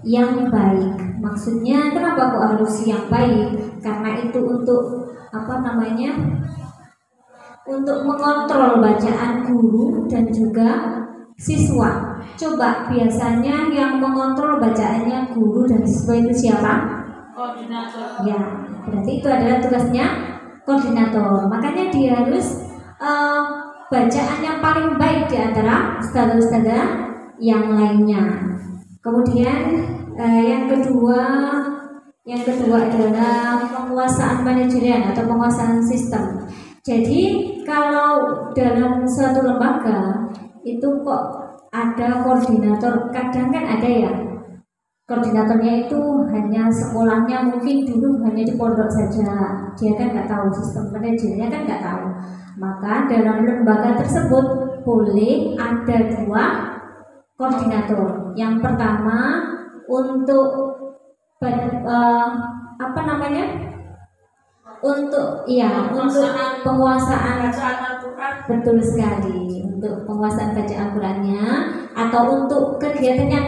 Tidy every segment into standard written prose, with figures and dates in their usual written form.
yang baik. Maksudnya kenapa kok harus yang baik? Karena itu untuk untuk mengontrol bacaan guru dan juga siswa. Coba biasanya yang mengontrol bacaannya guru dan siswa itu siapa? Koordinator. Ya, berarti itu adalah tugasnya koordinator. Makanya dia harus bacaan yang paling baik di antara ustadzah-ustadzah yang lainnya. Kemudian yang kedua adalah penguasaan manajerial atau penguasaan sistem. Jadi kalau dalam suatu lembaga itu kok ada koordinator, kadang kan ada ya koordinatornya itu hanya sekolahnya mungkin dulu hanya di pondok saja, dia kan nggak tahu sistem manajernya kan nggak tahu. Maka dalam lembaga tersebut boleh ada 2 koordinator. Yang pertama untuk untuk penguasaan betul sekali, untuk penguasaan bacaan Al-Qur'annya atau untuk kegiatan yang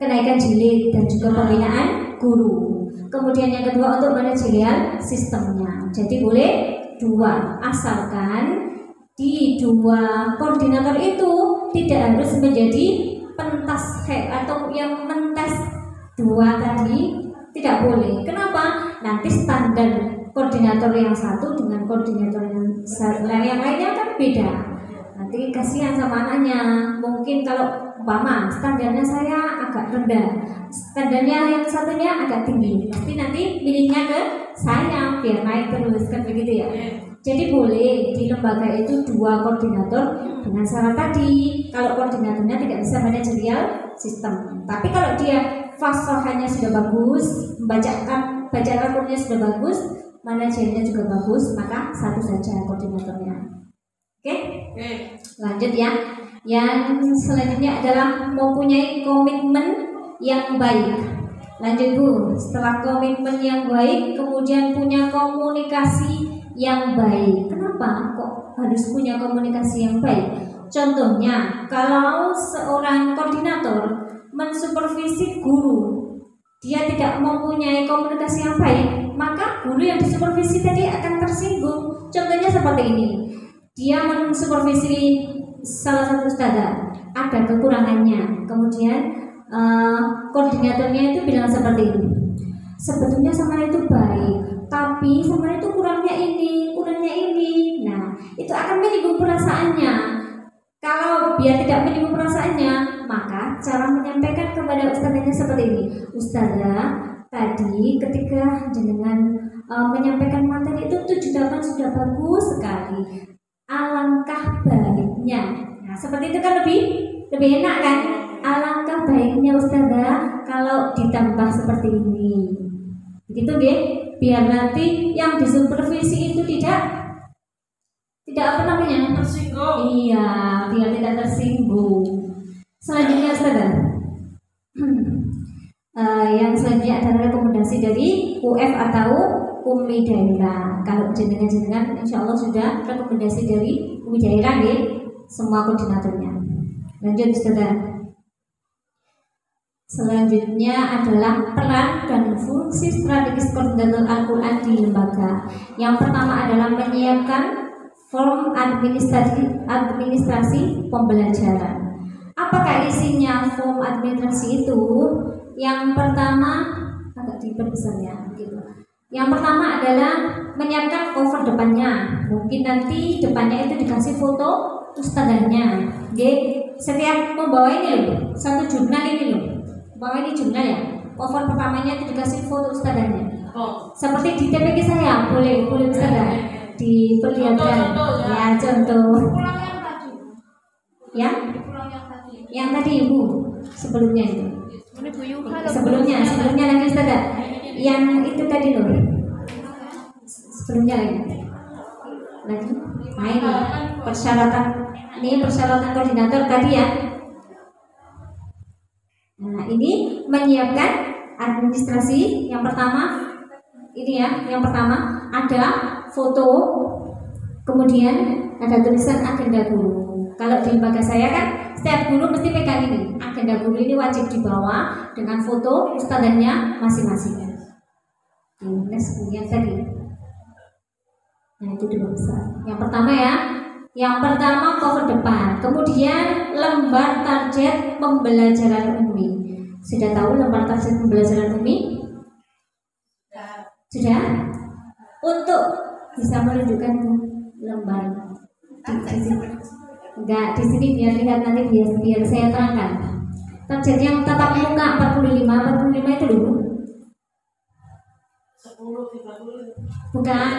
kenaikan jilid dan juga pembinaan guru. Kemudian yang kedua untuk manajerial sistemnya. Jadi boleh 2, asalkan di 2 koordinator itu tidak harus menjadi pentas atau yang mentes 2 tadi, tidak boleh. Kenapa? Nanti standar koordinator yang satu dengan koordinator yang lainnya kan beda. Nanti kasihan sama anaknya. Mungkin kalau umpama standarnya saya agak rendah, standarnya yang satunya agak tinggi, pasti nanti pilihnya ke saya biar naik terus, kan begitu ya. Jadi boleh di lembaga itu 2 koordinator dengan syarat tadi, kalau koordinatornya tidak bisa manajerial sistem. Tapi kalau dia fasohanya sudah bagus, bacaan Al-Qur'annya sudah bagus, manajernya juga bagus, maka satu saja koordinatornya. Oke? Lanjut ya. Yang selanjutnya adalah mempunyai komitmen yang baik. Lanjut Bu, setelah komitmen yang baik, kemudian punya komunikasi yang baik. Kenapa kok harus punya komunikasi yang baik? Contohnya, kalau seorang koordinator mensupervisi guru, dia tidak mempunyai komunikasi yang baik, maka guru yang disupervisi tadi akan tersinggung. Contohnya seperti ini, dia mensupervisi salah satu ustadzah, ada kekurangannya, kemudian koordinatornya itu bilang seperti ini, sebetulnya Samara itu baik, tapi Samara itu kurangnya ini. Nah, itu akan menyinggung perasaannya. Kalau biar tidak menyinggung perasaannya, maka cara menyampaikan kepada ustadzanya seperti ini, ustadzah, tadi ketika jenengan menyampaikan materi itu 78 sudah bagus sekali, alangkah baiknya. Nah, seperti itu kan lebih enak kan? Alangkah baiknya ustadzah kalau ditambah seperti ini. Begitu nggih? Biar nanti yang disupervisi itu tidak tersinggung. Iya, biar tidak tersinggung. Selanjutnya ustadzah. Yang selanjutnya adalah rekomendasi dari UF atau Umi Daerah. Kalau jenengan insya Allah sudah rekomendasi dari Umi Daerah nih, semua koordinatornya. Lanjut ustadzah. Selanjutnya adalah peran dan fungsi strategis koordinator Al-Quran di lembaga. Yang pertama adalah menyiapkan form administrasi pembelajaran. Apakah isinya form administrasi itu? Yang pertama agak diperbesar ya, gitu. Yang pertama adalah menyiapkan cover depannya. Mungkin nanti depannya itu dikasih foto ustadzahnya. Setiap membawa ini loh, satu jurnal ini loh. Bawa ini jurnal ya. Cover pertamanya itu dikasih foto ustadzahnya. Seperti di TPK saya, boleh ustadzah diperlihatkan. Ya, contoh. Yang tadi Ibu sebelumnya itu. Sebelumnya lagi ustadzah. Yang itu tadi loh. Sebelumnya lagi. Nah ini persyaratan koordinator tadi ya. Nah ini menyiapkan administrasi. Yang pertama ini ya, yang pertama ada foto, kemudian ada tulisan agenda guru. Kalau di lembaga saya kan setiap guru mesti pegang ini. Agenda guru ini wajib dibawa dengan foto ustadznya masing-masing. Next yang tadi. Nah itu dua besar. Yang pertama ya. Yang pertama cover depan. Kemudian lembar target pembelajaran UMI. Sudah tahu lembar target pembelajaran UMI? Sudah? Untuk bisa menunjukkan lembar di sini. Enggak, di sini biar lihat nanti biar saya terangkan. Target yang tatap muka 45 itu dulu. 10, 30. Bukan,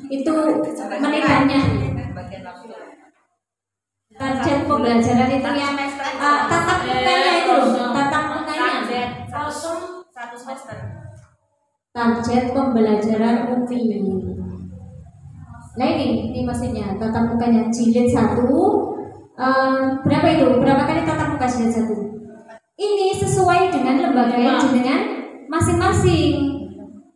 itu menitannya. Target pembelajaran itu yang tatap mukanya itu loh, tatap mukanya. Langsung 1 semester. Target pembelajaran UMI. Nah ini maksudnya tatap mukanya jilid 1. Berapa itu? Berapa kali tatap muka jilid 1? Ini sesuai dengan lembaga yang jenengan masing-masing.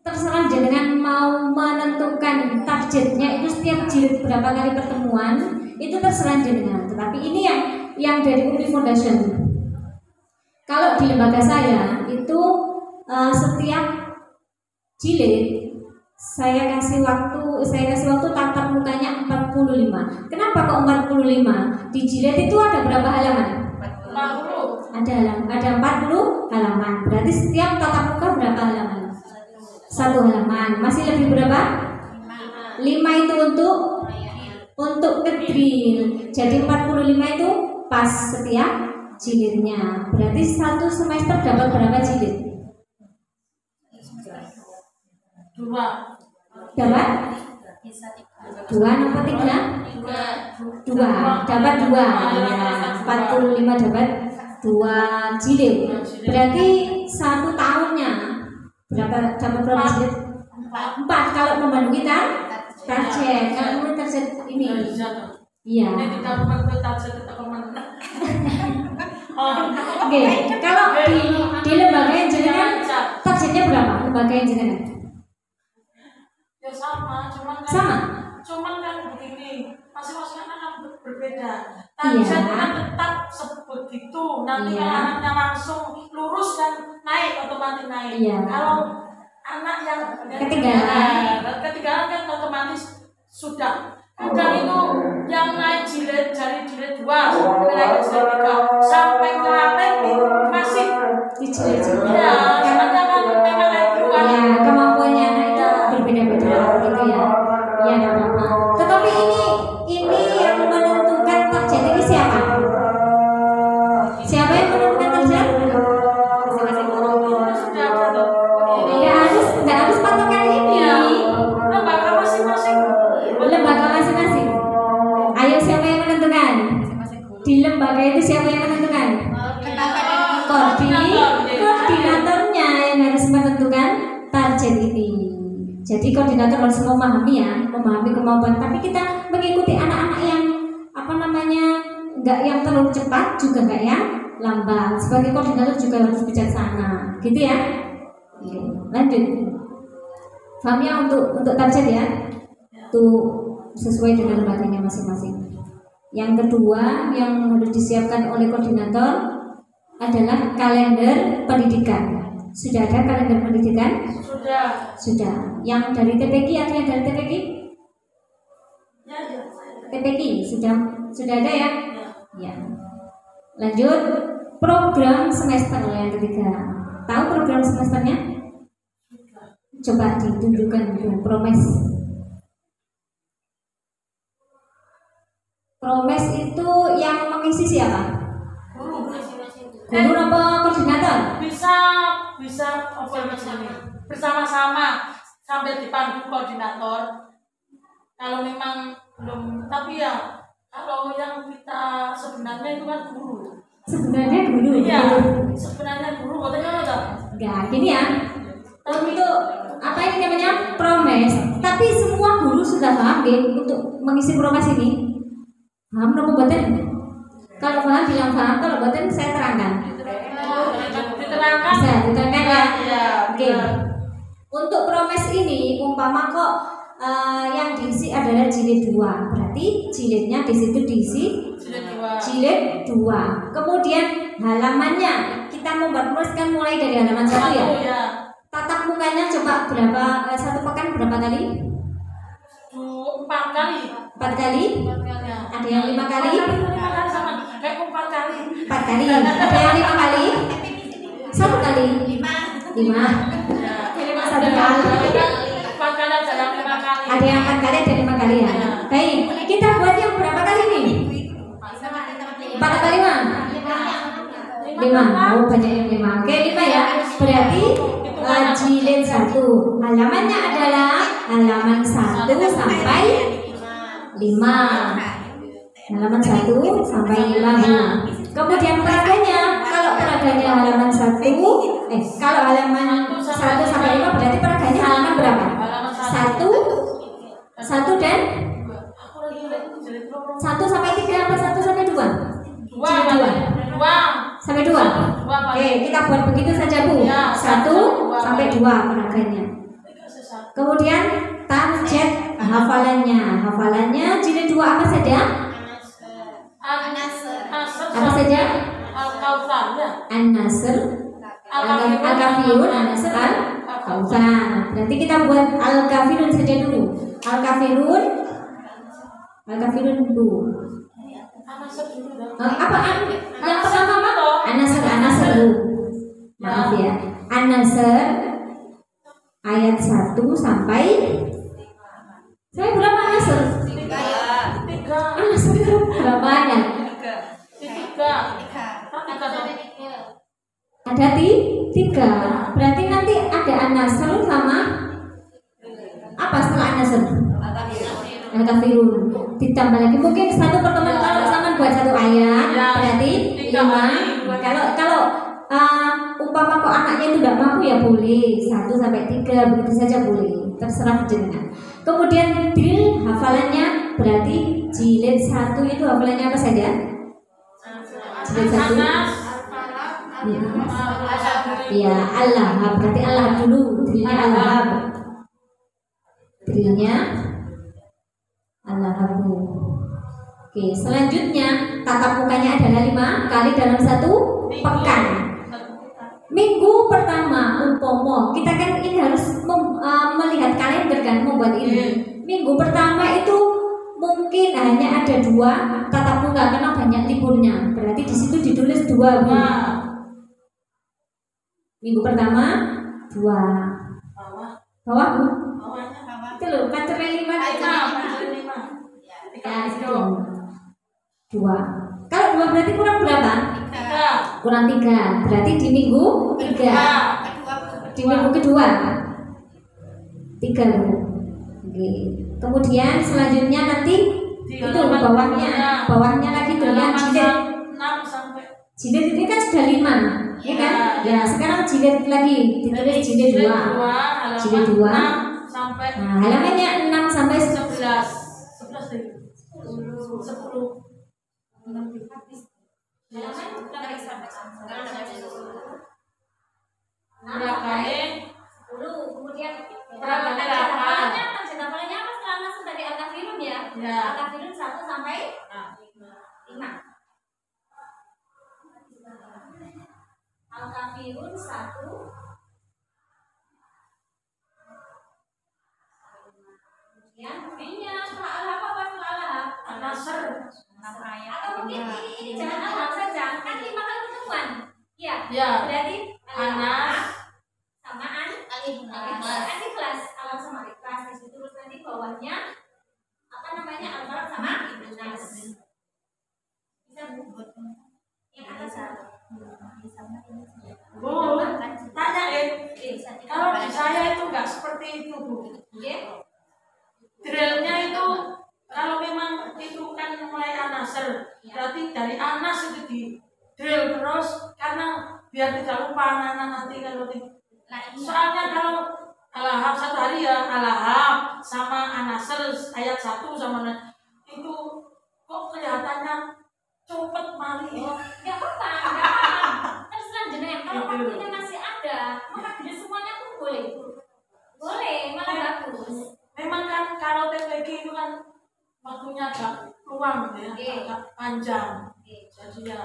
Terserah jenengan mau menentukan targetnya itu setiap jilid berapa kali pertemuan, itu terserah jenengan. Tetapi ini yang dari UMI Foundation. Kalau di lembaga saya itu setiap jilid saya kasih waktu tatap mukanya 45. Kenapa kok 45? Di jilid itu ada berapa halaman? 40. Ada 40 halaman. Berarti setiap tatap muka berapa halaman? 1 halaman. Masih lebih berapa? 5 itu untuk ngedrill. Jadi 45 itu pas setiap jilidnya. Berarti 1 semester dapat berapa jilid? 2. Dapat? 2 atau 3? 2. Dapat 2. Ya, 45 dapat 2 jilid. Berarti 1 tahunnya dapat berapa jilid? 4 kalau memenuhi target. Kalau memenuhi target ini. Iya. Ini tidak memenuhi target kita kemana? Oke, kalau di lembaga yang jenengan targetnya berapa? Lembaga yang jenengan? Ya sama, cuman kan begini, masing-masing anak berbeda. Targetnya kan tetap sebegitu. Nanti kalau anaknya langsung lurus dan naik, otomatis naik. Kalau anak yang ketinggalan kan otomatis sudah. Kadang itu yang naik jilid dari jilid 2 sampai naik jilid 3 sampai kemarin itu masih di jilid 1. Ya, karena kan memang naik duluan. Ya, kemampuannya anak itu berbeda-beda gitu ya. Ya, enggak apa-apa. Tetapi ini yang menentukan target ini siapa? Siapa yang menentukan target? Masing-masing guru. Enggak harus patokan ini. Lembaga masing-masing. Lembaga masing-masing. Ayo siapa yang menentukan? Di lembaga itu siapa yang menentukan? Koordinatornya yang harus menentukan target ini. Jadi koordinator harus memahami kemampuan. Tapi kita mengikuti anak-anak yang nggak yang terlalu cepat juga nggak yang lambat. Sebagai koordinator juga harus bijaksana, gitu ya. Oke, lanjut. Paham ya untuk target ya? Tuh sesuai dengan lembaganya masing-masing. Yang kedua yang harus disiapkan oleh koordinator adalah kalender pendidikan. Sudah ada kalender pendidikan? Sudah. Yang dari TPQ atau yang dari TPQ? Ya. TPQ sudah ada ya? Ya. Lanjut program semester yang ketiga. Tahu program semesternya? Coba ditunjukkan Promes. Promes itu yang mengisi siapa? Guru apa koordinator? Bisa bersama-sama sambil dipandu koordinator. Kalau memang belum, tapi ya kalau yang kita sebenarnya itu kan guru. Sebenarnya guru. Iya, sebenarnya guru. Katanya apa? Enggak, gini ya. Untuk apa ini namanya Promes, tapi semua guru sudah paham deh untuk mengisi Promes ini. Paham apa buatan? Kalau paham bilang paham, kalau buatan saya terangkan. Diterangkan. Bisa diterangkan ya. Iya. Oke. Untuk Promes ini umpama kok yang diisi adalah jilid 2. Berarti jilidnya di situ diisi Jilid 2. Kemudian halamannya kita menuliskan mulai dari halaman 1 ya. Tatap mukanya coba berapa, satu pekan berapa kali? 4 kali. 4 kali? Ada yang 5 kali? 5 kali sama kayak 4 kali. 4 kali. Ada yang 5 kali? 1 kali? 5. 1 kali. 4 kali ada yang 5 kali. Ada yang 4 kali, ada 5 kali ya. Baik, kita buat yang berapa kali nih? 4 atau 5? 5. Oh, banyak yang 5. Oke, 5 ya. Berarti jilid 1 halamannya adalah halaman 1 sampai 5. Halaman 1 sampai 5. Kemudian peraganya, kalau peraganya halaman 1, kalau halaman 1 sampai 5 berarti peraganya halaman berapa? 1 dan 1 sampai 3 apa 1 sampai 2? 2 sampai 2. Oke, kita buat begitu saja Bu. 1 sampai 2 peraganya. Kemudian target hafalannya jilid 2 apa saja? Apa saja? An-Nasr, Al-Kafirun, An-Nasr, Al-Kautsar. Berarti kita buat Al-Kafirun saja dulu. Al-Kafirun dulu. Apa yang pertama An-Nasr dulu. Maaf ya. An-Nasr ayat 1 sampai saya berapa An-Nasr? 3. An-Nasr berapa ayat? 3. Ada 3. Berarti nanti ada An-Nasr sama apa setelah An-Nasr? Al-Kafirun. Ditambah lagi mungkin satu pertemuan kalau sama buat 1 ayat berarti 5. Kalau umpama kok anaknya itu tidak mampu ya boleh 1 sampai 3 begitu saja boleh, terserah jenengan. Kemudian drill hafalannya berarti jilid 1 itu hafalannya apa saja? Jilid 1 ya Allah, berarti Allah dulu drillnya Allah. Drillnya Allah. Oke, selanjutnya tatap mukanya adalah 5 kali dalam 1 pekan. Minggu pertama umpomo kita kan ini harus melihat kalender kan membuat ini. Minggu pertama itu mungkin hanya ada 2 tatap muka karena banyak liburnya. Berarti di situ ditulis 2 Bu. Minggu pertama 2. Bawah Bu. Itu loh, pacarnya 5. Ya, itu 2. Kalau 2 berarti kurang berapa? 3. Kurang 3. Berarti di minggu 3. Di minggu kedua 3 Bu. Oke. Kemudian selanjutnya nanti itu bawahnya lagi tuh yang jilid 6 sampai jilid ini kan sudah 5 ya kan? Ya, sekarang jilid lagi ditulis jilid 2. Jilid 2 sampai halamannya 6 sampai 11. 10. Kemudian halamannya apa setelah masuk dari Al-Kafirun ya? Al-Kafirun 1 sampai 5. Al-Kafirun 1 kemudian setelah Al-Hab apa setelah Al-Hab? An-Nasr. Atau mungkin ini jangan Al-Hab saja kan 5 kali pertemuan ya? Berarti Anas sama Al-Ikhlas Al-Hab sama Al-Ikhlas terus nanti bawahnya apa namanya Al-Falaq sama Nas. Bisa Bu? Yang atas Bu, tanya kalau di saya itu nggak seperti itu Bu. Drillnya itu kalau memang itu kan mulai An-Nasr, berarti dari Anas itu di drill terus karena biar tidak lupa anak-anak nanti kalau soalnya kalau Al-Hab 1 hari ya Al-Hab sama An-Nasr ayat 1 sama itu kok kelihatannya cepet mali ya apa terserah jenengan kalau waktunya masih ada maka tidak semuanya pun boleh malah bagus. Memang kan kalau TPG itu kan waktunya agak luang ya, agak panjang. ya.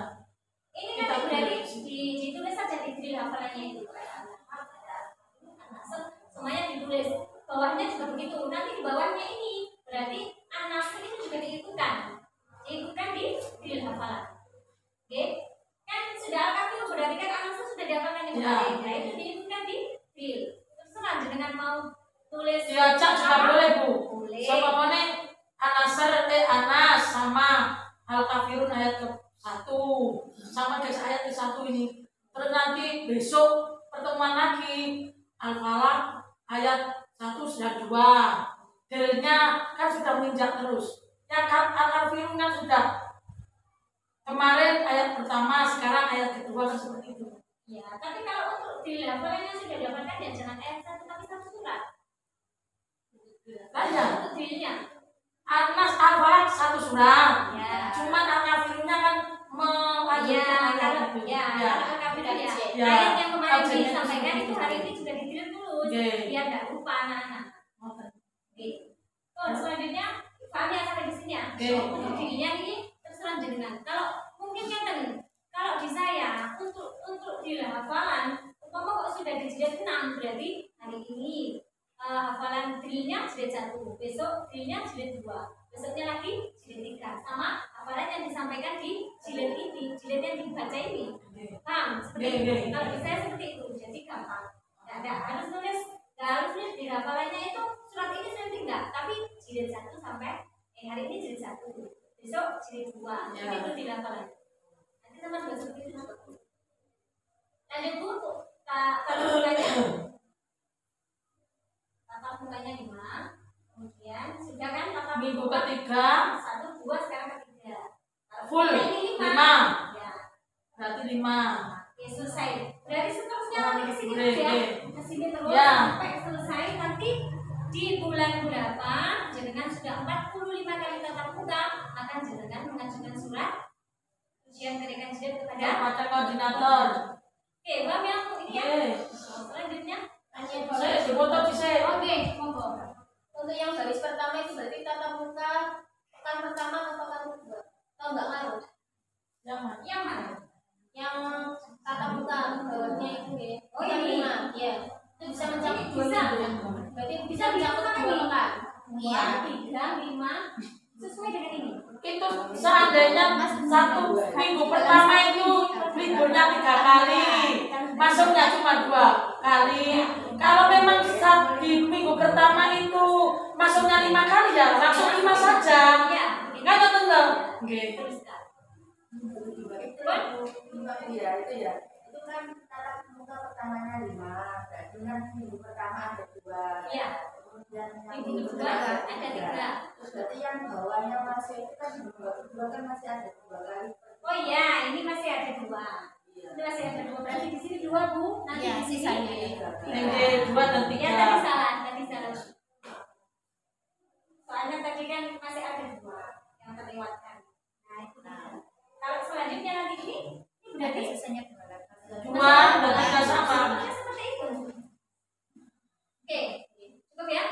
Ini kan berarti ditulis saja di drill hafalannya itu. Semuanya ditulis. Bawahnya juga begitu. Nanti di bawahnya ini berarti anasir itu juga diikutkan. Diikutkan di drill hafalan. Oke? Kan sudah itu berarti kan anasir sudah dihafalkan yang kemarin. Nah itu diikutkan di drill. Terserah dengan mau tulis. Ya, Cak juga boleh, Bu. Boleh. Sama mana Anas sama Al-Kafirun ayat ke-1 sama guys ayat ke-1 ini. Terus nanti besok pertemuan lagi Al-Falaq ayat 1 sudah 2. Dalilnya kan sudah menginjak terus. Ya kan Al-Kafirun kan sudah kemarin ayat pertama, sekarang ayat kedua kan seperti itu. Ya, tapi kalau untuk hafalannya sudah dapatkan ya jangan ayat 1 tapi 1 surat. Tanya. Untuk dirinya. Anas Al-Falaq 1 surat. Ya. Cuman Al-Kafirunnya kan melanjutkan ayat itu. Ya. Ayat yang kemarin disampaikan itu hari ini juga ditiru terus. Biar nggak lupa anak-anak. Oke. Terus selanjutnya paham ya sampai di sini ya. Untuk dirinya ini terserah jenengan. Kalau mungkin kalau di saya untuk di hafalan umpama kok sudah di jilid 6 berarti hari ini hafalan drillnya jilid 1, besok drillnya jilid 2, besoknya lagi jilid 3, sama hafalan yang disampaikan di jilid ini, jilid yang dibaca ini. Paham? Seperti itu. Kalau di saya seperti itu, jadi gampang. Nggak harus nulis di hafalannya itu surat ini sudah tidak, tapi jilid 1 sampai hari ini jilid 1, besok jilid 2, itu di hafalan. Nanti teman juga seperti itu. Lanjut Bu, kalau mulanya tatap mukanya 5, kemudian sudah kan tatap minggu ketiga 1, 2, sekarang ketiga full 5 ya berarti 5. Oke, selesai. Berarti seterusnya nanti kesini terus ya, kesini terus ya. Sampai selesai. Nanti di bulan berapa jenengan sudah 45 kali tatap muka, maka jenengan mengajukan surat ujian kenaikan jilid kepada koordinator. Oke, paham ya ini ya. Selanjutnya saya dipoto di saya. Oke, monggo. Untuk yang baris pertama itu berarti tatap muka pekan pertama atau pekan kedua? Tahu nggak Maru? Yang mana? Yang mana? Yang tatap muka bawahnya itu ya. Oh, ini. Ya. Itu bisa mencakup dua Bisa. minggu. Berarti bisa mencakup 2 pekan. Iya, 3, 5 sesuai dengan ini. Itu seandainya 1 minggu pertama itu liburnya 3 kali, masuknya cuma 2 kali. Kalau memang di minggu pertama itu masuknya 5 kali ya langsung 5 saja. Iya. Kan tentu. Gitu. Iya itu ya. Itu kan tatap muka pertamanya 5, berarti kan minggu pertama ada 2. Iya. Kemudian yang Minggu kedua ada 3. Terus berarti yang bawahnya masih itu kan minggu kedua kan masih ada 2 kali. Oh iya, ini masih ada 2. Iya. Ini masih ada 2. Berarti di sini 2 Bu. Nanti Iya, di sini sisanya ya. Ini 2 dan 3. Ya, tadi salah. Soalnya tadi kan masih ada 2 yang terlewatkan. Nah, itu dia. Kalau selanjutnya nanti ini berarti sisanya 2 dan 3 sama. Ya, seperti itu. Oke, cukup ya.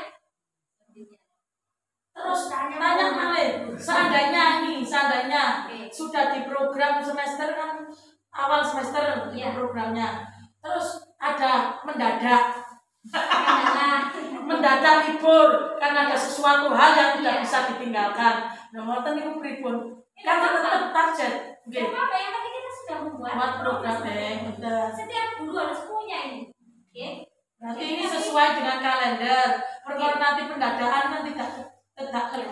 Terus tanya Malik, seandainya sudah di program semester kan awal semester Iya. programnya, terus ada mendadak Kendala. libur karena ada sesuatu hal yang tidak Iya. bisa ditinggalkan. Nah, ngoten niku pripun? Kan tetap target. Nggak apa-apa, yang tadi kita sudah membuat Buat program betul. Setiap guru harus punya ini. Oke. Berarti ini sesuai dengan kalender. Perkara nanti pendadakan kan tidak terkait.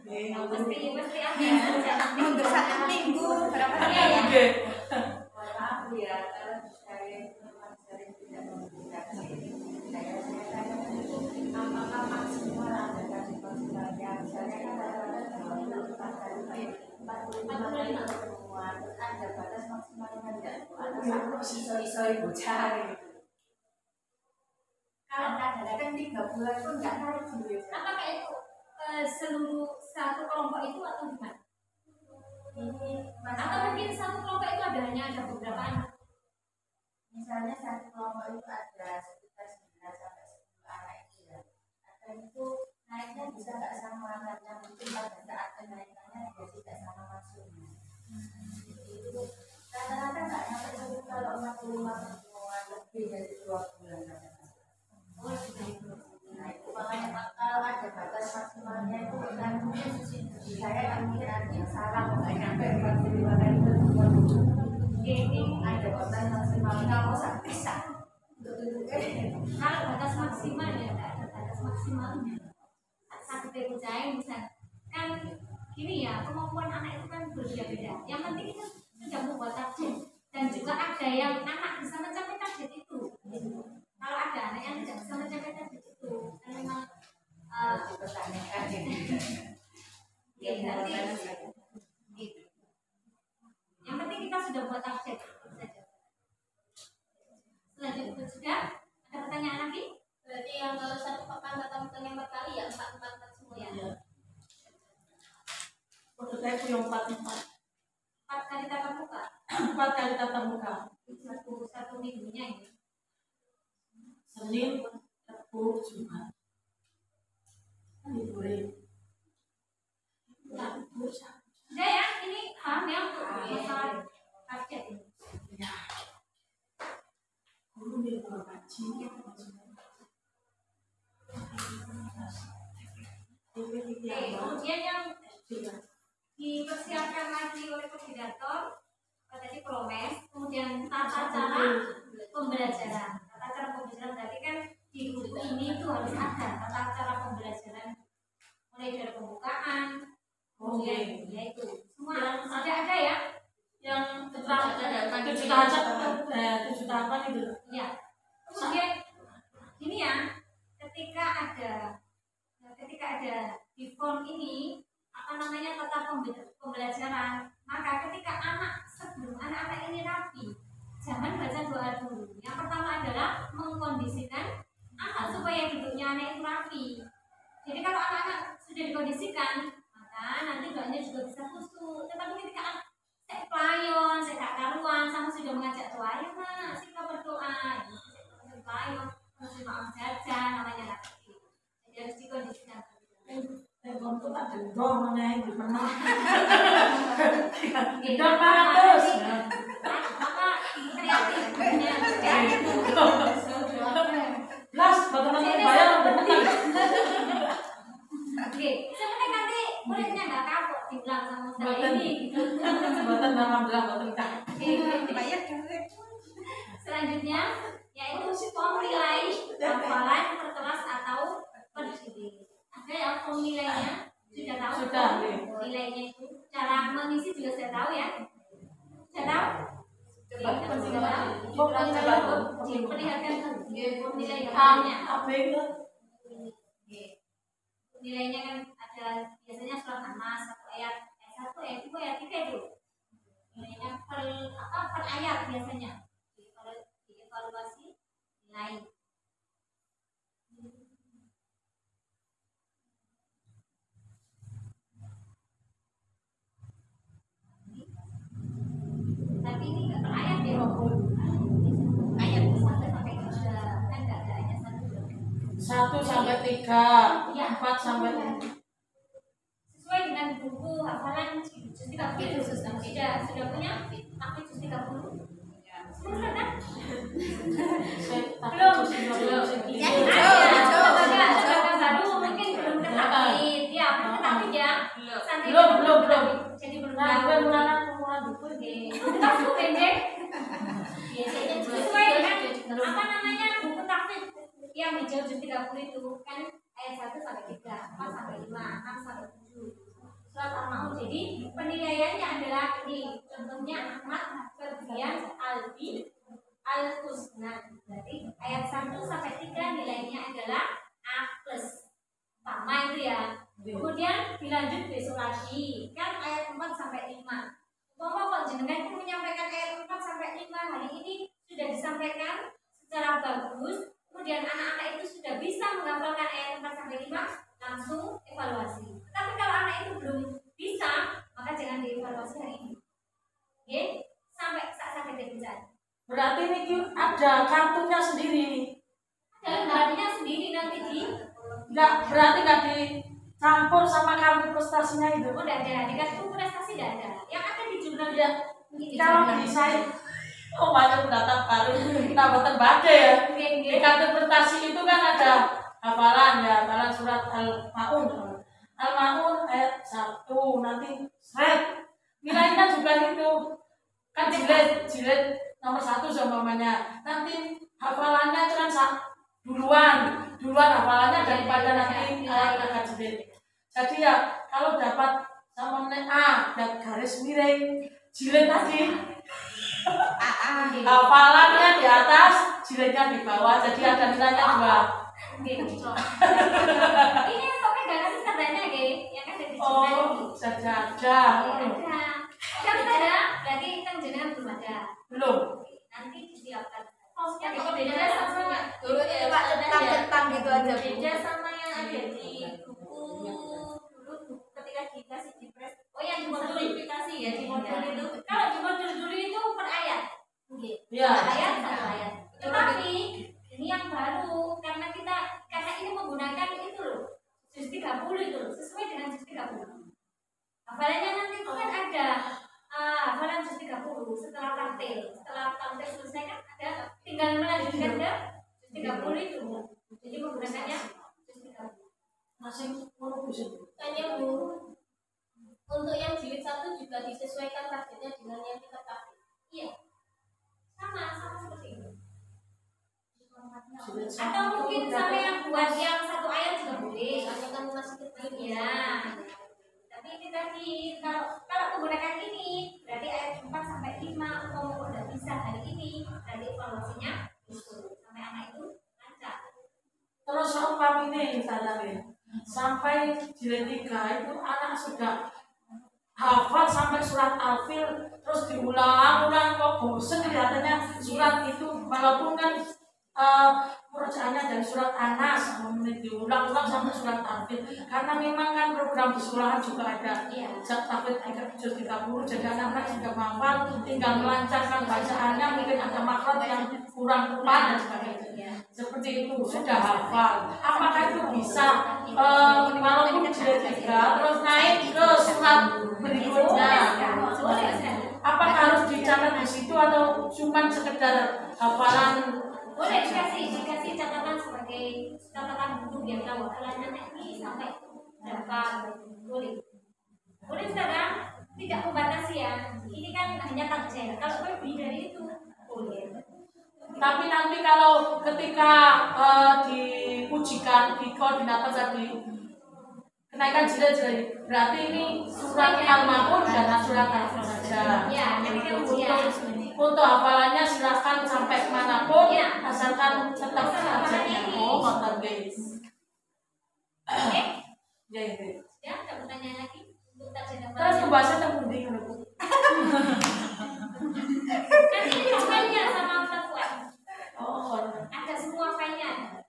Mesti ada. mundur 1 minggu berapa hari Iya, ya? Oke. Mohon maaf ya, kalau saya tidak mempublikasi. Saya tanya apakah maksimal ada kasih maksimalnya? Misalnya kan ada 45 pertemuan, terus ada batas maksimalnya tidak? Atau iso-iso bocah gitu. Kalau kadang-kadang 3 bulan pun nggak naik dulu. Apakah itu seluruh satu kelompok itu atau gimana? Ini Atau mungkin satu kelompok itu ada beberapa anak? misalnya satu kelompok itu ada sekitar 9 sampai 10 anak itu ya. Ada itu naiknya bisa nggak sama karena mungkin pada saat kenaikannya dia tidak sama maksudnya. sampai 45 kali pertemuan ini ada batas maksimal kalau bisa untuk Kalau batas maksimal ya, ada batas maksimalnya. Satu pecahin misalnya kan gini ya, kemampuan anak itu kan berbeda-beda. Yang penting itu sudah membuat target dan juga ada yang anak bisa mencapai target itu. Kalau ada anak yang tidak bisa mencapai target itu, kan memang dipertanyakan ya nanti. Yang penting kita sudah buat target itu saja. Selanjutnya sudah ada pertanyaan lagi? Berarti yang kalau satu pekan tatap mukanya 4 kali ya 4 semua ya. Untuk saya punya 4 kali tatap muka. 4 kali tatap muka. Satu minggunya ini. Senin, Rabu, Jumat. Boleh. Sudah ya, ini paham ya untuk masalah target ini. Ya. Guru dia berkaji. Kemudian yang dipersiapkan lagi oleh koordinator tadi promes, kemudian tata cara pembelajaran. Tata cara pembelajaran tadi kan di buku ini itu harus ada tata cara pembelajaran mulai dari pembukaan, kemudian yaitu semua ada ya. Yang keterangan 7 tahapan itu. Ya. Kemudian ini ya, ketika ada di form ini tata pembelajaran, maka ketika sebelum anak-anak ini rapi, jangan baca doa dulu. Yang pertama adalah mengkondisikan anak supaya duduknya anak itu rapi. Jadi kalau anak-anak sudah dikondisikan, maka nanti doanya juga bisa khusyuk. Tetapi ketika anak saya pelayon, saya gak karuan, sama sudah mengajak doa, ya nak, kita berdoa, saya pelayon, masih maaf jajan, namanya lagi. Jadi harus dikondisikan. Telepon tuh tak dendong mengenai gimana? Dendong terus. Maka kreatif, Las, bagaimana bayar benar? Oke, sebenarnya nanti muridnya nggak kapok dibilang sama saya ini. Buatan dalam buatan Selanjutnya yaitu penilai hafalan terkelas atau berdiri. Ada ya penilainya sudah tahu? Sudah. Nilainya itu cara mengisi juga sudah tahu ya? Sudah tahu? Diperlihatkan nilai hafalannya. Apa itu? Nilainya kan ada biasanya surat An-Nas 1 ayat 1 ayat 2 ayat 3 itu. Nilainya per ayat biasanya. Dievaluasi nilai. Tapi ini enggak per ayat ya. Ayat 1 sampai 3 kan enggak ada ayat 1 sampai 3, 4 sampai 5. Sesuai dengan buku hafalan juz 30 sudah punya tapi juz 30 sudah kan? Belum ya ada baru mungkin belum ketahuin ya belum ketahuin ya Belum jadi belum nah tahu mulai buku tahu pendek sesuai dengan buku tahfidz yang hijau juz 30 itu kan ayat 1 sampai 3, 4 sampai 5, 6 sampai 7 surat Al-Maun. Jadi penilaiannya adalah ini contohnya Ahmad Ferdian Albi Al-Husnan. Jadi ayat 1 sampai 3 nilainya adalah A+. Sama itu ya. Kemudian dilanjut besok lagi kan ayat 4 sampai 5. Bapak jenengan itu menyampaikan ayat 4 sampai 5 hari ini sudah disampaikan secara bagus. Kemudian anak-anak itu sudah bisa menghafalkan ayat 4 sampai 5, langsung evaluasi. Tapi kalau anak itu belum bisa, maka jangan dievaluasi hari ini. Oke? Sampai terbicara. berarti ini ada kartunya sendiri. Ada lembarannya sendiri nanti Berarti nggak dicampur sama kartu prestasinya itu. Oh, tidak ada. Di kartu prestasi tidak ada. Yang ada di jurnal Ya, ini. kalau desain banyak data baru tambah badai ya. Di kartu prestasi itu kan ada hafalan ya, hafalan surat Al-Maun ayat 1 nanti seret nilai duluan hafalannya daripada nanti agak jilid. Jadi ya kalau dapat sama A dan garis miring jilid tadi hafalannya di atas, jilidnya di bawah, jadi ada nilainya 2. Ini pokoknya gak kasih tandanya yang ada di Oh, saja. Ada, berarti kan jenengan belum ada. Belum. Nanti disiapkan. Yang Kok beda sama dulu ya Pak tentang gitu aja. Beda sama yang ada di buku dulu ketika dikasih di press. Oh yang di modifikasi ya di modul itu. Kalau di modul dulu itu per ayat. Iya. Ayat satu ayat. Tetapi ini yang baru karena ini menggunakan itu loh. Juz 30 itu loh, sesuai dengan juz 30. Hafalannya nanti itu kan ada hafalan juz 30 setelah tampil selesai kan ada tinggal melanjutkan ke juz 30 itu. Jadi menggunakannya juz 30. Masih menunggu sih. Tanya Bu, untuk yang jilid 1 juga disesuaikan targetnya dengan yang kita pakai. Iya, sama seperti itu. Atau mungkin sampai yang buat yang satu ayat juga boleh, soalnya kamu masih kecil ya. Tapi ini tadi kalau menggunakan ini berarti ayat 4 sampai 5 kalau udah bisa hari ini, berarti evaluasinya sampai anak itu lancar. Terus umpam ini misalnya sampai jilid 3 itu anak sudah hafal sampai surat Al-Fil, terus diulang-ulang kok bosen kelihatannya surat itu, walaupun kan perujaannya dari surat Anas diulang-ulang sampai surat Al-Fil, karena memang kan program di sekolahan juga ada tahfidz juz 30, jadi anak-anak juga hafal, tinggal melancarkan bacaannya, mungkin ada makhraj yang kurang tepat dan sebagainya. Seperti itu sudah hafal. Apakah itu bisa walaupun jilid 3 terus naik ke surat berikutnya? Apakah harus dicatat di situ atau cuma sekedar hafalan? Boleh dikasih catatan sebagai catatan buku biar tahu hafalannya ini sampai berapa. Boleh sekarang tidak membatasi ya. Ini kan hanya target. Kalau lebih dari itu boleh. Tapi nanti kalau ketika diujikan di koordinator tadi kenaikan jilid, berarti ini surat Al-Ma'un dan surat Al-Fil saja. Ya, ini kan ujian. Untuk hafalannya silakan sampai manapun, asalkan tetap targetnya. Oh, konten guys. Oke. Ya itu. Ya, ada pertanyaan lagi untuk target apa? Terus pembahasan terpundi kan Bu? Nanti ini filenya sama Ustaz Fuad. Oh, Ada semua filenya.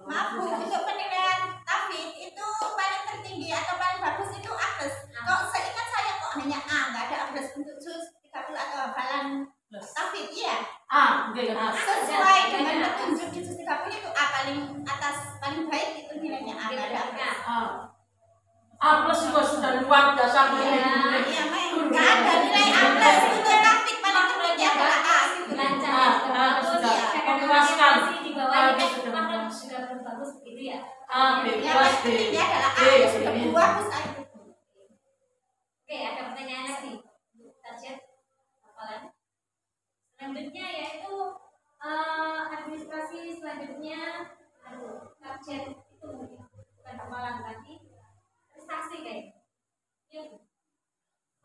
Maaf Bu, untuk penilaian tahfidz itu paling tertinggi atau paling bagus itu akres. Kok seingat saya kok hanya A, nggak ada akres untuk juz 30 atau hafalan tahfidz, iya. Sesuai dengan petunjuk di juz 30 itu A paling atas, paling baik itu nilainya A, nggak ada akres. A plus juga sudah luar biasa. Iya, nggak ada nilai A plus untuk tahfidz paling tinggi adalah A. Lancar. Sudah memuaskan. Di bawah ini kan makna sudah bagus begitu ya. A, B plus D. Ini adalah A, sudah bagus A itu. Oke, ada pertanyaan lagi untuk target hafalan. Selanjutnya yaitu administrasi selanjutnya target itu bukan hafalan tadi, prestasi kayaknya. Iya.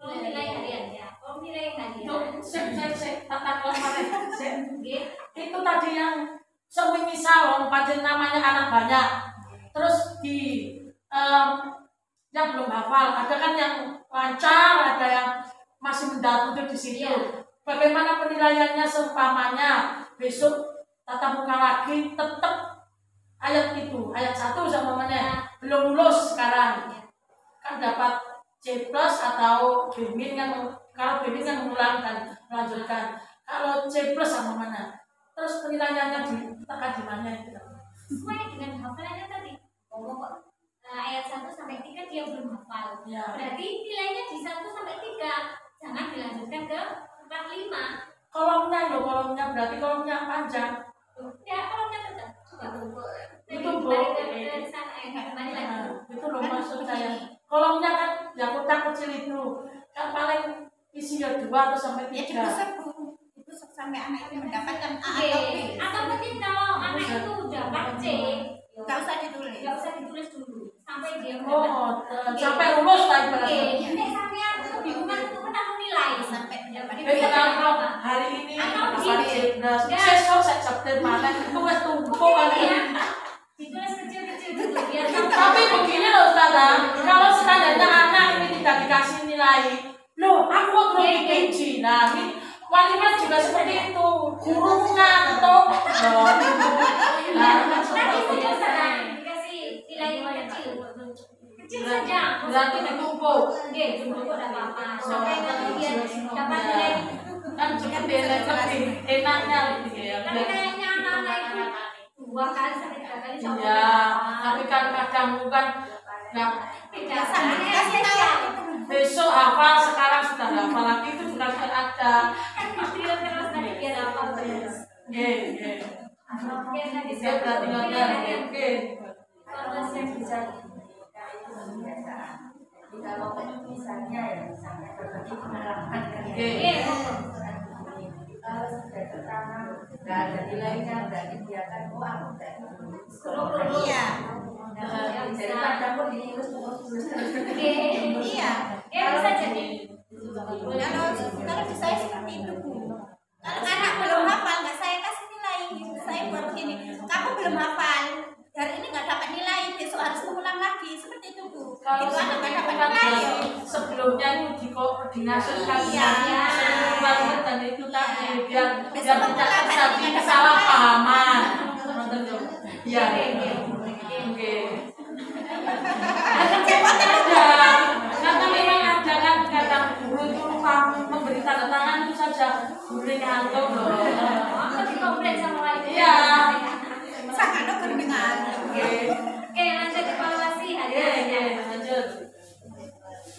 Kalau nilai harian ya, kalau nilai harian. Saya tata kemarin. Itu tadi yang semisal pancen namanya anak banyak. Terus di yang belum hafal, ada kan yang lancar, ada yang masih mendatu di situ. Bagaimana penilaiannya seumpamanya besok tatap muka lagi tetap ayat itu, ayat 1 umpamanya belum lulus sekarang. Kan dapat C+ atau B- yang kalau B- yang mengulang dan melanjutkan. Kalau C+ sama mana? Terus penilaiannya ditekan di mana itu? Sesuai dengan hafalannya tadi. Ayat 1 sampai 3 dia belum hafal. Ya. Berarti nilainya di 1 sampai 3. Jangan dilanjutkan ke 4, 5. Kolomnya berarti kolomnya panjang. Ya, kolomnya tetap. Coba tunggu. Itu dari sana kembali lagi. Itu loh maksud saya. Kolomnya kan yang kotak kecil itu kan paling isinya 2 atau sampai 3. Ya dibesar Bu, dibesar sampai anak itu mendapatkan A Oke. atau B. Atau mungkin kalau anak itu dapat C, ditulis dulu sampai dia sampai lulus lagi Oke, berarti. nek sampean kebingungan untuk menang nilai sampai mendapat Jadi kalau hari ini dapat jeblas, sesok saya capter mana itu wes tumpuk kan. ditulis kecil-kecil gitu biar kamu Tapi begini loh Ustazah, kalau standarnya anak ini tidak dikasih nilai, loh aku belum diuji. Nah, ini walinya juga seperti itu, guru ngantuk. nanti saja sana dikasih nilai kecil kecil saja Berarti ditumpuk. oke ditumpuk tidak apa-apa sampai nanti biar dapat nilai Kan cukup lebih enaknya gitu ya. tapi kayaknya anak-anak itu 2 kali sampai 3 kali coba Ya, tapi kan kadang bukan nggak tidak sampai dikasih tahu besok hafal, sekarang sudah hafal lagi itu juga ada. kan terus nanti biar apa terus Oke. oke nanti Saya berarti ngajar. Oke. informasi yang bisa Kalau misalnya ya misalnya berbagi pengalaman Oke. kalau sudah pertama nggak ada nilainya berarti dia kan aku nggak iya daripada aku diurus terus oke iya bisa jadi kalau di saya seperti itu Bu. Kalau anak belum hafal nggak saya kasih nilai, saya buat begini, kamu belum hafal, hari ini nggak dapat nilai, besok harus mengulang lagi, seperti itu Bu. Kalau Itu anak nggak dapat kan nilai. berarti sebelumnya itu dikoordinasikan Iya. seluruh banget dan itu tadi biar Besok tidak mengulang terjadi lagi, kesalahpahaman. Iya. Oke. Ada, karena memang ada kan kadang guru itu lupa memberi tanda tangan itu saja guru ngantuk loh. aku dikomplain sama wali Iya. Sangat dokter dengan. Oke. oke lanjut evaluasi Oke, harian lanjut.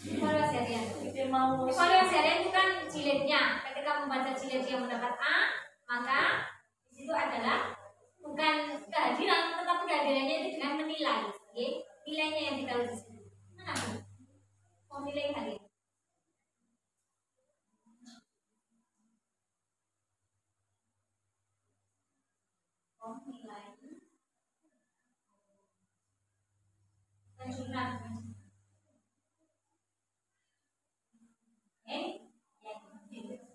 evaluasi harian Kita mau evaluasi harian itu kan jilidnya ketika membaca jilid yang mendapat A maka di situ adalah bukan kehadiran tetapi kehadirannya itu dengan menilai oke nilainya yang ditaruh di sini mana Bu? Mau nilai harian nilai lanjutan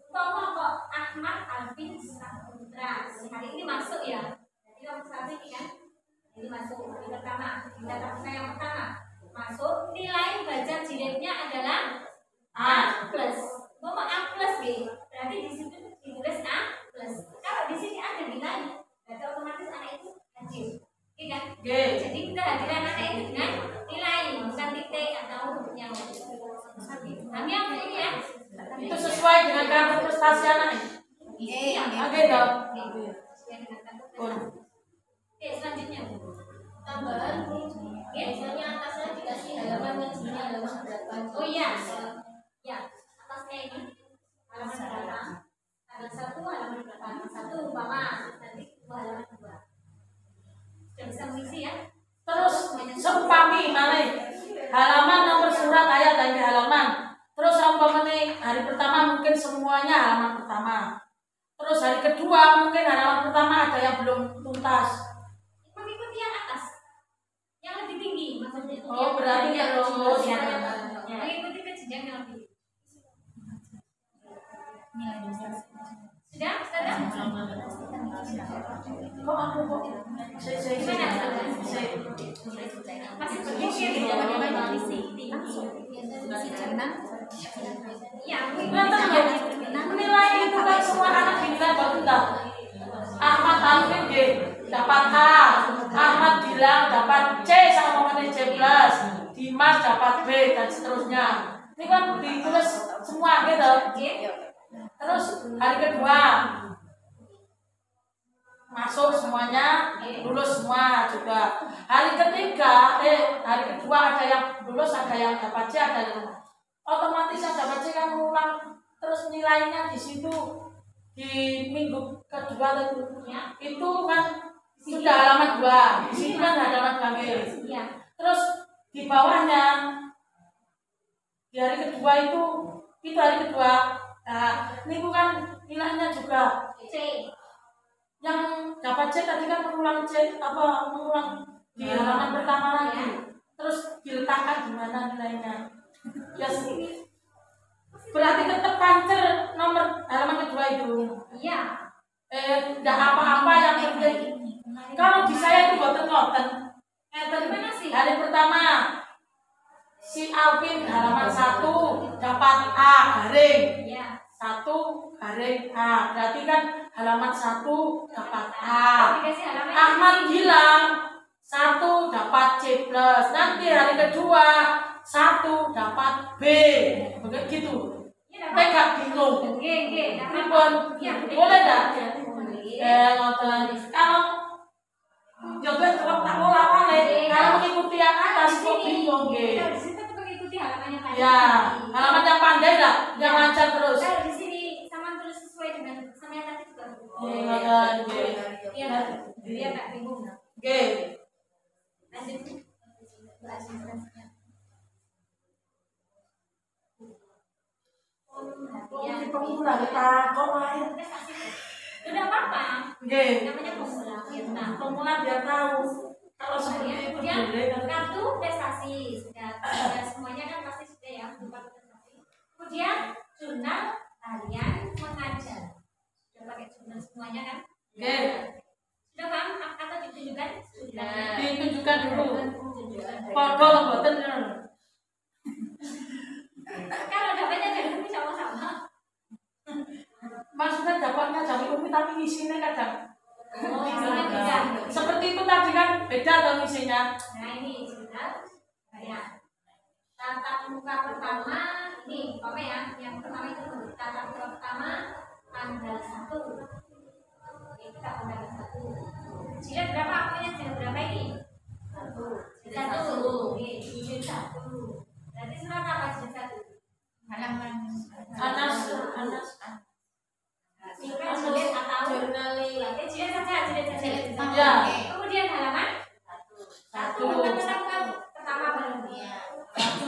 Umpama kok Ahmad Alvin Saputra hari ini masuk ya jadi nomor 1 ini kan ini masuk hari pertama kita daftar yang pertama masuk nilai baca jilidnya adalah A plus umpama A plus B berarti di situ ditulis A plus kalau di sini ada nilai berarti otomatis anak itu hadir iya kan Oke. jadi kehadiran anak itu dengan nilai bukan titik atau yang kami yang ini ya itu sesuai dengan kartu prestasi anak. iya Oke dong. Oke selanjutnya tambahan misalnya atasnya dikasih halaman ngajinya halaman berapa oh iya ya atasnya ini halaman berapa halaman 1 halaman berapa 1 umpama nanti 2 halaman 2 sudah bisa mengisi ya Terus seumpami mana halaman nomor surat ayat dan halaman. Terus umpamanya hari pertama mungkin semuanya halaman pertama. Terus hari kedua mungkin halaman pertama ada yang belum tuntas. mengikuti yang atas yang lebih tinggi maksudnya Oh, berarti yang terus ya, ya. mengikuti ke jenjang yang lebih sudah Kok aku kok masih berpikir ya bagaimana ya menilai itu kan semua anak dinilai bagus tak? Ahmad Alvin G dapat A, Ahmad bilang dapat C sama mana C+, Dimas dapat B dan seterusnya. Ini kan ditulis semua gitu. Terus hari kedua masuk semuanya, lulus semua juga. Hari ketiga, hari kedua ada yang lulus, ada yang dapat C, ada yang otomatis yang dapat C kan ulang terus nilainya di situ di minggu kedua itu kan sudah halaman 2, di situ kan halaman 2. ya Terus di bawahnya di hari kedua itu hari kedua. Nah, ini bukan nilainya juga C yang dapat C tadi kan mengulang C mengulang di halaman pertama lagi. mana nilainya? Ya berarti tetap pancer nomor halaman kedua itu. Iya. Enggak apa-apa yang penting. Kalau di saya itu boten-boten. Gimana sih? Hari pertama si Alvin halaman 1 dapat A garing. Iya. 1 garing A. Berarti kan halaman 1 dapat A. Dikasih halaman. Ahmad bilang 1 dapat C+. Nanti hari kedua 1 dapat B. Begitu. Mereka bingung. Oke. Pripun? Boleh enggak? Ngoten. Kalau joget kalau tak mau lawane, kalau mengikuti yang atas kok bingung nggih. Kalau di situ tuh mengikuti halamannya pandai. Ya, halaman yang pandai lah, yang lancar terus. Kalau di sini sama tulis sesuai dengan sama yang tadi juga. Ngoten nggih. Iya, dia tak bingung. Nggih. Lanjut. Pemula kita kok ae. Udah apa-apa. Nggih. Namanya pemula. Nah, pemula biar tahu. Kalau seperti itu Kemudian boleh kan? kartu prestasi sudah semuanya kan pasti sudah ya berupa prestasi. Kemudian jurnal harian mengajar sudah pakai jurnal semuanya kan? Nggih. Sudah paham atau ditunjukkan? Sudah. Ditunjukkan dulu. Tunjukkan. Padha mboten ngono. Kalau dapatnya dari kami sama-sama. Maksudnya dapatnya dari Umi tapi ngisinya kadang. Oh, isinya beda. Seperti itu tadi kan beda atau ngisinya. Nah ini jurnal harian. Tatap muka pertama ini apa ya? Yang pertama itu tatap muka pertama tanggal 1. Ini kita tanggal 1. Jilid berapa? Apanya jilid berapa ini? 1. Jilid 1. Berarti surat apa jilid 1? Halaman Anas. Jilid atau Jurnal berarti jilid saja, jilid saja. Ya. Kemudian halaman 1. Tatap muka pertama baru. 1.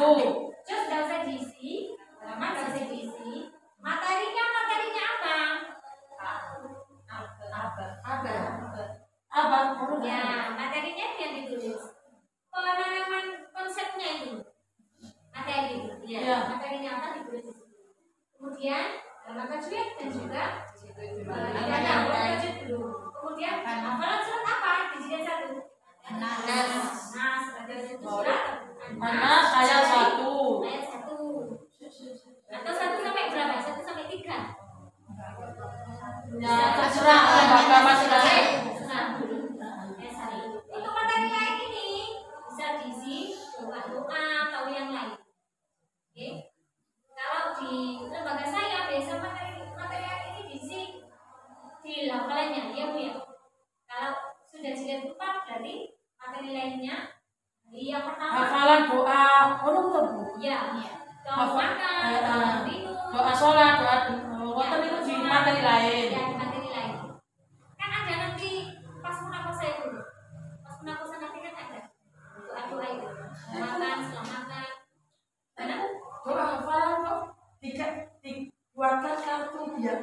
Terus nggak usah diisi, halaman nggak usah diisi. Materinya apa? Apa? Ya, materinya yang ditulis. Pemahaman konsepnya itu. Materi. Ya. Materinya apa ditulis di situ. Kemudian halaman tajwid dan juga tajwid dulu. Kemudian hafalan surat apa di jilid 1? Nas. Berarti itu surat Anas ayat 1. ayat 1. Atau 1 sampai berapa? 1 sampai 3. Ya, terserah lembaga masing-masing. Untuk materi kayak gini bisa diisi doa-doa atau yang lain. Oke. Kalau di lembaga saya biasa materi kayak ini diisi di hafalannya, ya Bu ya. Kalau sudah jilid 4 berarti materi lainnya di yang pertama. Hafalan doa, ono to, Bu? Ya. Doa makan, doa minum, Doa sholat, doa wonten itu di materi lain. ya di materi lain. Kan ada nanti pas munakosa itu. Pas munakosa nanti kan ada doa-doa itu. Makan, setelah makan. Mana? Doa hafalan kok dibuatkan kartu biar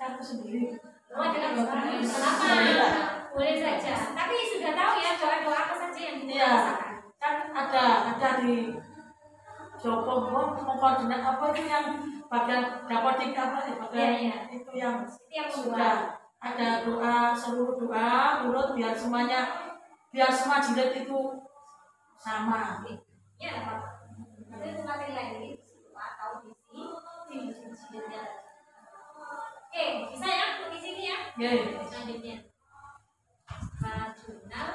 kartu sendiri. Oh, dengan kenapa? Boleh saja. Tapi sudah tahu ya doa-doa apa saja yang Iya. dibacakan. Kan ada di Joko koordinat apa itu yang bagian dapodik apa ya bagian Iya. itu yang Itu yang sudah ada doa seluruh doa urut biar semua jilid itu sama. Ya, apa? Itu materi lain atau di jilidnya. Oke, bisa ya untuk di sini ya. Nggih. Selanjutnya jurnal.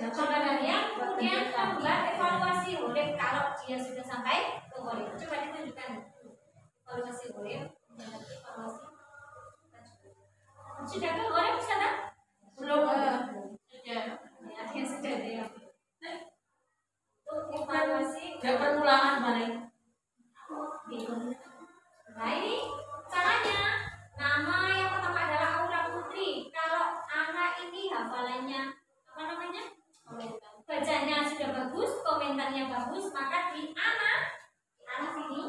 Jurnal harian, kemudian membuat evaluasi huruf kalau dia sudah sampai ke huruf. Coba ditunjukkan evaluasi huruf. Evaluasi. Sudah ke huruf di sana? Belum. Sudah. Ya, yang sudah ya. Untuk evaluasi. Dia permulaan mana? Nah ini caranya. Nama yang pertama adalah Aura Putri. Kalau anak ini hafalannya apa namanya? Bacanya sudah bagus, komentarnya bagus, maka di anak sini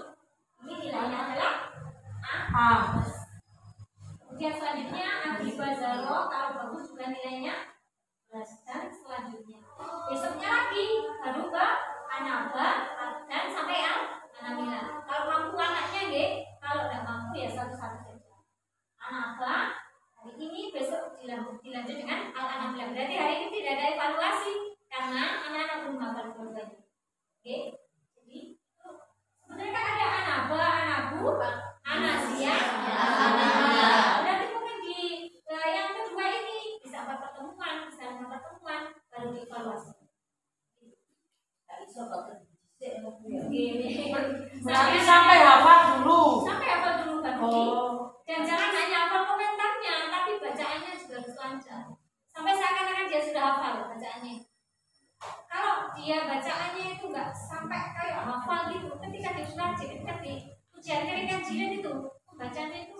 ini nilainya adalah A. A. Kemudian selanjutnya Adiba juga 0, kalau bagus juga nilainya 11 dan selanjutnya. Besoknya lagi baru ke Anaba dan sampai Anamila. Kalau mampu anaknya nggih, kalau tidak mampu ya satu-satu saja. Anaba hari ini, besok dilanjut dengan Al-Anamila. Berarti hari ini tidak ada evaluasi karena anak-anak belum hafal dua-duanya. Oke, jadi sebenarnya kan ada Anaba, Anabu, Anasia, Anamila. Berarti mungkin di yang kedua ini bisa 4 pertemuan, bisa 5 pertemuan baru dievaluasi. Berarti sampai hafal dulu. Sampai hafal dulu kan? Dan jangan hanya hafal komentarnya, tapi bacaannya juga harus lancar. Sampai seakan-akan dia sudah hafal bacaannya. Kalau dia bacaannya itu enggak sampai kayak hafal gitu, ketika di surat ketika di ujian kajian itu bacanya itu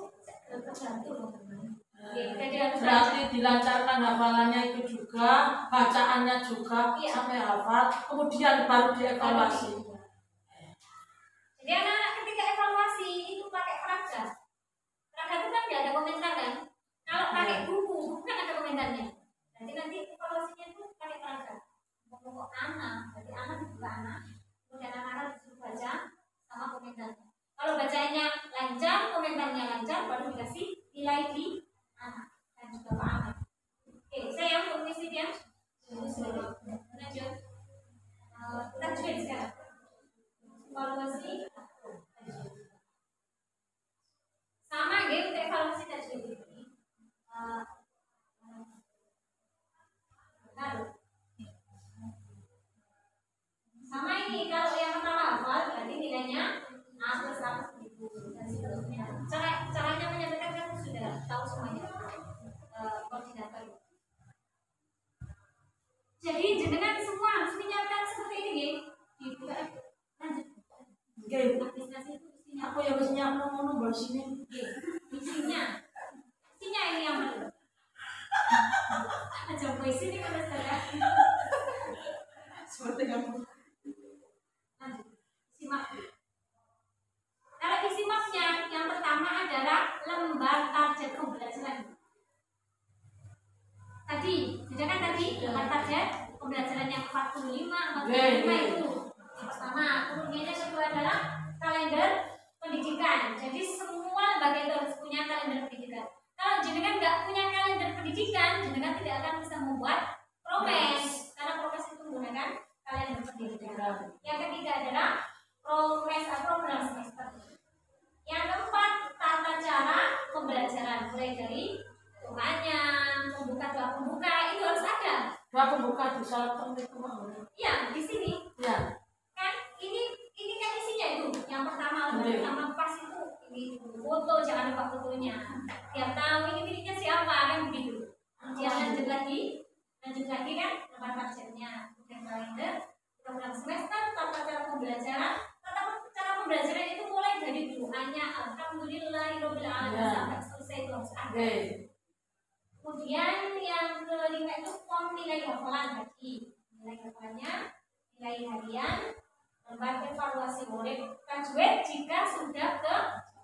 terbantu. Berarti dilancarkan hafalannya itu juga, bacaannya juga sampai hafal, kemudian baru dievaluasi. Jadi anak-anak ketika evaluasi itu pakai peraga. Peraga itu kan nggak ada komentar kan? Kalau pakai buku kan ada komentarnya. Nanti evaluasinya itu pakai peraga. Pokok anak, berarti anak juga anak. Kemudian anak-anak disuruh baca sama komentarnya. Kalau bacanya lancar, komentarnya lancar, baru dikasih nilai di anak dan juga Pak Ahmad. Oke, saya untuk misi dia. Lanjut. Tajwid sekarang. Evaluasi sama gitu untuk evaluasi tajwid ini. Sama ini kalau yang pertama hafal berarti nilainya A plus A plus gitu dan seterusnya. Caranya menyampaikan kan sudah tahu semuanya. Koordinator. Jadi jenengan semua harus menyiapkan seperti ini, gitu. Lanjut. Administrasi itu isinya. Aku yang harus nyiapin ngono sini. Isinya ini yang perlu. Aja puisi ini kan saya. Seperti kamu. Lanjut. Simak. Kalau isi mapnya yang pertama adalah lembar target pembelajaran. Tadi, sedangkan tadi lembar target pembelajaran yang 45 itu yang pertama. Kemudian yang kedua adalah kalender pendidikan. Jadi semua lembaga itu harus punya kalender pendidikan. Kalau jenengan nggak punya kalender pendidikan, jenengan tidak akan bisa membuat prokes karena prokes itu menggunakan kalender pendidikan. Yang ketiga adalah prokes atau program semester. Yang keempat, tata cara pembelajaran mulai dari doanya, doa pembuka itu harus ada. Doa pembuka di salat itu mau. Iya, di sini. Ya. Kan ini kan isinya itu. Yang pertama pas itu ini foto, jangan lupa fotonya. Tiap tahu ini miliknya siapa kan begitu. Kemudian lanjut lagi kan lembar targetnya, kemudian kalender, program semester, tata cara pembelajaran. Cara pembelajaran itu mulai dari doanya alhamdulillahirabbil alamin sampai selesai itu harus ada. Kemudian yang kelima itu form nilai hafalan tadi. Nilai hafalannya, nilai harian, lembar evaluasi murid tajwid jika sudah ke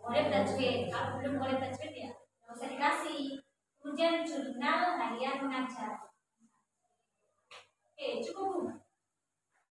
murid tajwid. Kalau belum murid tajwid ya nggak usah dikasih. Kemudian jurnal harian mengajar. Oke, cukup.